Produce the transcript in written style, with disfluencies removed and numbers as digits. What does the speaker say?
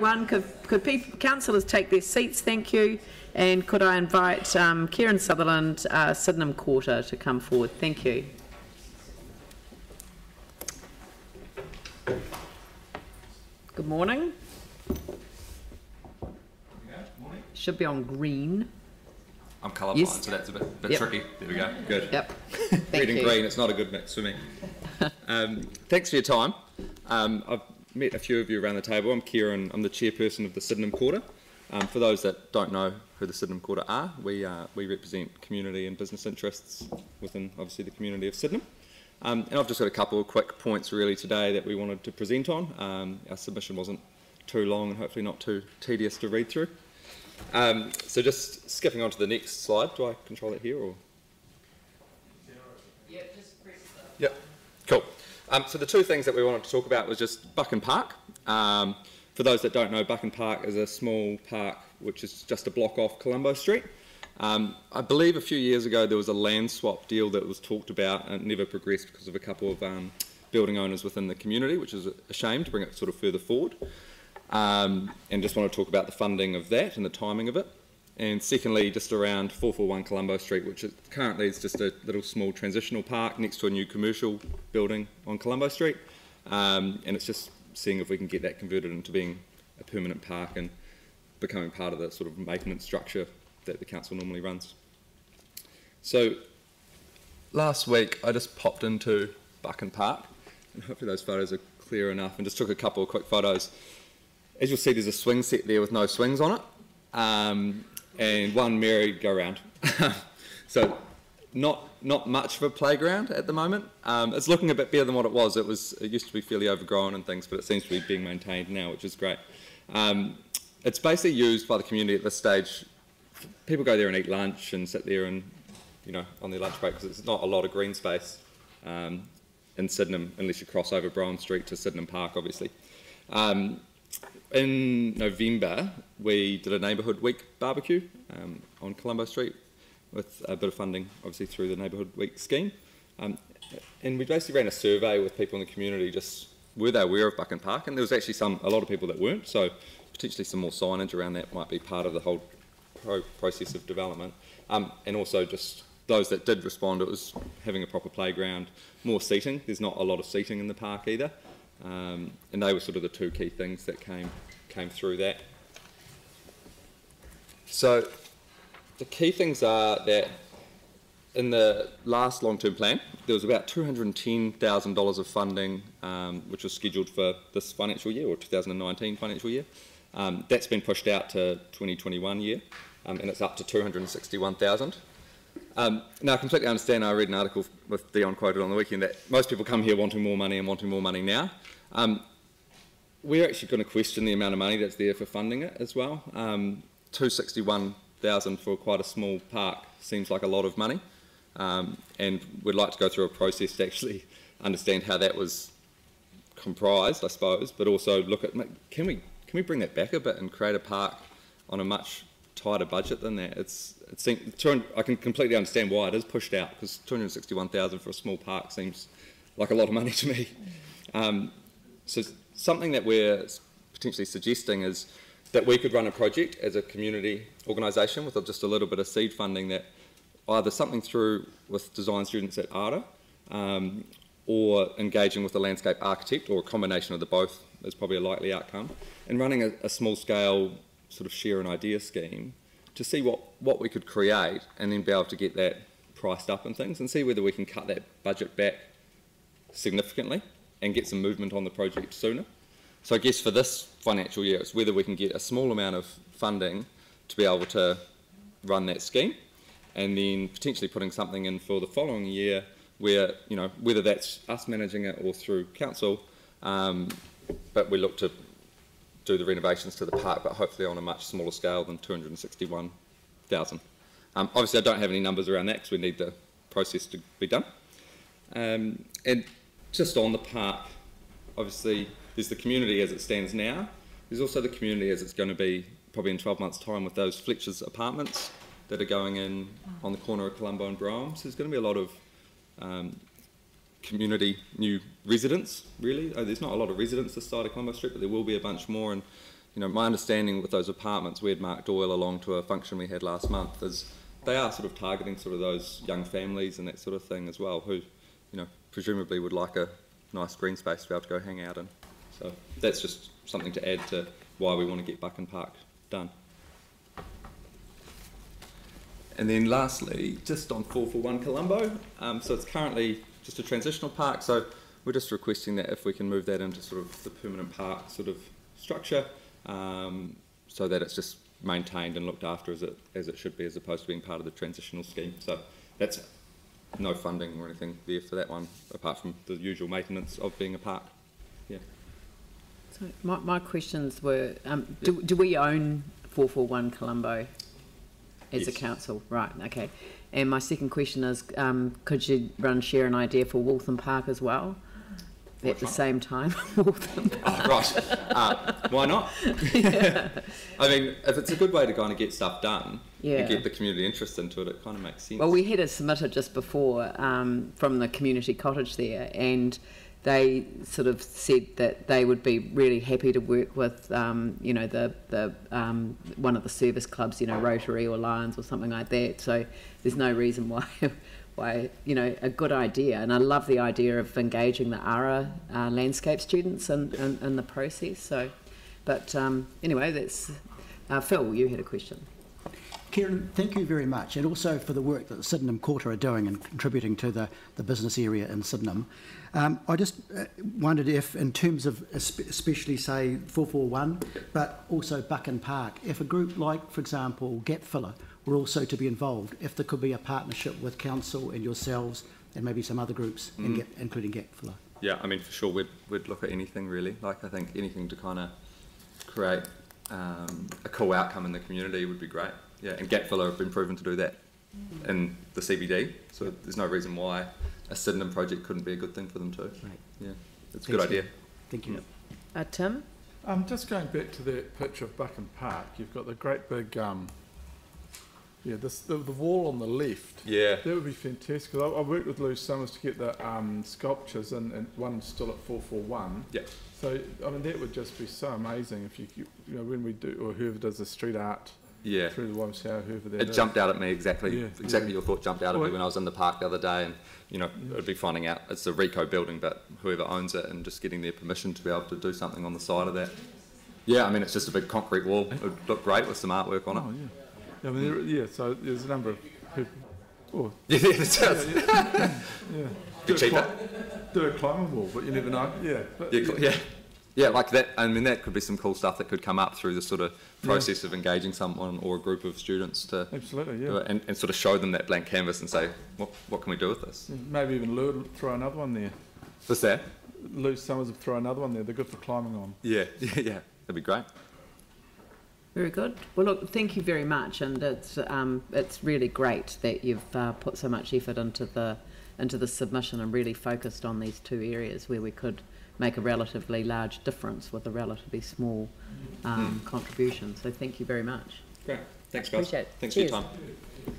Could councillors take their seats, thank you, and could I invite Kieran Sutherland, Sydenham Quarter, to come forward, thank you. Good morning. Morning. Should be on green. I'm colourblind, yes. So that's a bit Yep. tricky. There we go. Good. Yep. Red and green, it's not a good mix for me. Thanks for your time. I've met a few of you around the table. I'm Kieran, I'm the chairperson of the Sydenham Quarter. For those that don't know who the Sydenham Quarter are, we represent community and business interests within, obviously, the community of Sydenham. And I've just got a couple of quick points really today that we wanted to present on. Our submission wasn't too long and hopefully not too tedious to read through. So just skipping on to the next slide. Do I control it here or? Yeah, just press that. Yep, cool. So the two things that we wanted to talk about was just Buchan Park. For those that don't know, Buchan Park is a small park which is just a block off Colombo Street. I believe a few years ago there was a land swap deal that was talked about and it never progressed because of a couple of building owners within the community, which is a shame to bring it sort of further forward. And just want to talk about the funding of that and the timing of it. And secondly, just around 441 Colombo Street, which currently is just a little small transitional park next to a new commercial building on Colombo Street. And it's just seeing if we can get that converted into being a permanent park and becoming part of the sort of maintenance structure that the council normally runs. So last week I just popped into Buchan Park, and hopefully those photos are clear enough, and just took a couple of quick photos. As you'll see, there's a swing set there with no swings on it, and one merry-go-round. So not much of a playground at the moment. It's looking a bit better than what it was. It used to be fairly overgrown and things, but it seems to be being maintained now, which is great. It's basically used by the community at this stage. People go there and eat lunch and sit there and, you know, on their lunch break, because there's not a lot of green space in Sydenham, unless you cross over Brown Street to Sydenham Park, obviously. In November, we did a neighbourhood week barbecue on Colombo Street with a bit of funding, obviously, through the neighbourhood week scheme. And we basically ran a survey with people in the community, just were they aware of Buchan Park? And there was actually a lot of people that weren't, so potentially some more signage around that might be part of the whole process of development. And also just those that did respond, it was having a proper playground, more seating. There's not a lot of seating in the park either. And they were sort of the two key things that came through that. So the key things are that in the last long-term plan, there was about $210,000 of funding which was scheduled for this financial year, or 2019 financial year. That's been pushed out to 2021 year, and it's up to $261,000. Now, I completely understand. I read an article with Dion quoted on the weekend that most people come here wanting more money and wanting more money now. We're actually going to question the amount of money that's there for funding it as well. $261,000 for quite a small park seems like a lot of money, and we'd like to go through a process to actually understand how that was comprised, I suppose, but also look at, can we bring that back a bit and create a park on a much tighter budget than that? I can completely understand why it is pushed out, because $261,000 for a small park seems like a lot of money to me. So something that we're potentially suggesting is that we could run a project as a community organisation with just a little bit of seed funding, that either something through with design students at ARTA, or engaging with a landscape architect, or a combination of the both is probably a likely outcome, and running a small-scale sort of share an idea scheme to see what we could create, and then be able to get that priced up and things, and see whether we can cut that budget back significantly and get some movement on the project sooner. So I guess for this financial year, it's whether we can get a small amount of funding to be able to run that scheme, and then potentially putting something in for the following year where, you know, whether that's us managing it or through council, but we look to do the renovations to the park, but hopefully on a much smaller scale than $261,000. Obviously I don't have any numbers around that because we need the process to be done. And just on the park, obviously there's the community as it stands now. There's also the community as it's going to be probably in 12 months' time with those Fletcher's apartments that are going in on the corner of Colombo and Brome. So there's going to be a lot of community new residents, really. There's not a lot of residents this side of Colombo Street, but there will be a bunch more, and you know, my understanding with those apartments, we had Mark Doyle along to a function we had last month, is they are sort of targeting sort of those young families and that sort of thing as well, who, you know, presumably would like a nice green space to be able to go hang out in. So that's just something to add to why we want to get Buchan Park done. And then lastly, just on 441 Colombo, so it's currently just a transitional park, so we're just requesting that if we can move that into sort of the permanent park sort of structure, so that it's just maintained and looked after as it should be, as opposed to being part of the transitional scheme. So that's no funding or anything there for that one, apart from the usual maintenance of being a park. Yeah. So my questions were, do we own 441 Colombo as a council? Right, okay. And my second question is, could you share an idea for Waltham Park as well? At the same time, Waltham Park. Oh, right. Why not? Yeah. I mean, if it's a good way to kind of get stuff done Yeah. and get the community interest into it, it kind of makes sense. Well, we had it submitted just before from the community cottage there, and they sort of said that they would be really happy to work with, you know, the one of the service clubs, you know, Rotary or Lions or something like that. So there's no reason why, you know, a good idea. And I love the idea of engaging the ARA landscape students in the process. So, but anyway, that's Phil. You had a question. Kieran, thank you very much, and also for the work that the Sydenham Quarter are doing and contributing to the business area in Sydenham. I just wondered if, in terms of especially, say, 441, but also Buchan Park, if a group like, for example, Gap Filler were also to be involved, if there could be a partnership with council and yourselves and maybe some other groups, including Gap Filler. Yeah, I mean, for sure, we'd look at anything really. Like, I think anything to kind of create a cool outcome in the community would be great. Yeah, and Gap Filler have been proven to do that in the CBD, so there's no reason why a Sydenham project couldn't be a good thing for them too. Right. Yeah, it's a good idea. Thank you. Tim? Just going back to that picture of Buchan Park, you've got the great big, the wall on the left. Yeah. That would be fantastic. 'Cause I worked with Lou Summers to get the sculptures, and one's still at 441. Yeah. So, I mean, that would just be so amazing if you know, when we do, or whoever does the street art. Yeah. Through the YMCA, whoever that It is. jumped out at me exactly. Yeah, Exactly yeah. your thought jumped out at me when I was in the park the other day, and you know, it would be finding out it's a Rico building, but whoever owns it, and just getting their permission to be able to do something on the side of that. Yeah, I mean, it's just a big concrete wall. It would look great with some artwork on it. Oh, yeah. I mean, so there's a number of people. Oh, Yeah, it does. yeah. Be cheaper. Do a climbing wall, but you never know. Yeah. But, Yeah, like that. I mean, that could be some cool stuff that could come up through the sort of process of engaging someone or a group of students to Absolutely, do yeah. it, and sort of show them that blank canvas and say, what can we do with this? Maybe even Lou would throw another one there. What's that? Lou Summers would throw another one there. They're good for climbing on. Yeah, that'd be great. Very good. Well, look, thank you very much, and it's really great that you've put so much effort into the submission and really focused on these two areas where we could make a relatively large difference with a relatively small contribution. So thank you very much. Great. Thanks, guys. Appreciate it. Thanks Cheers. for your time.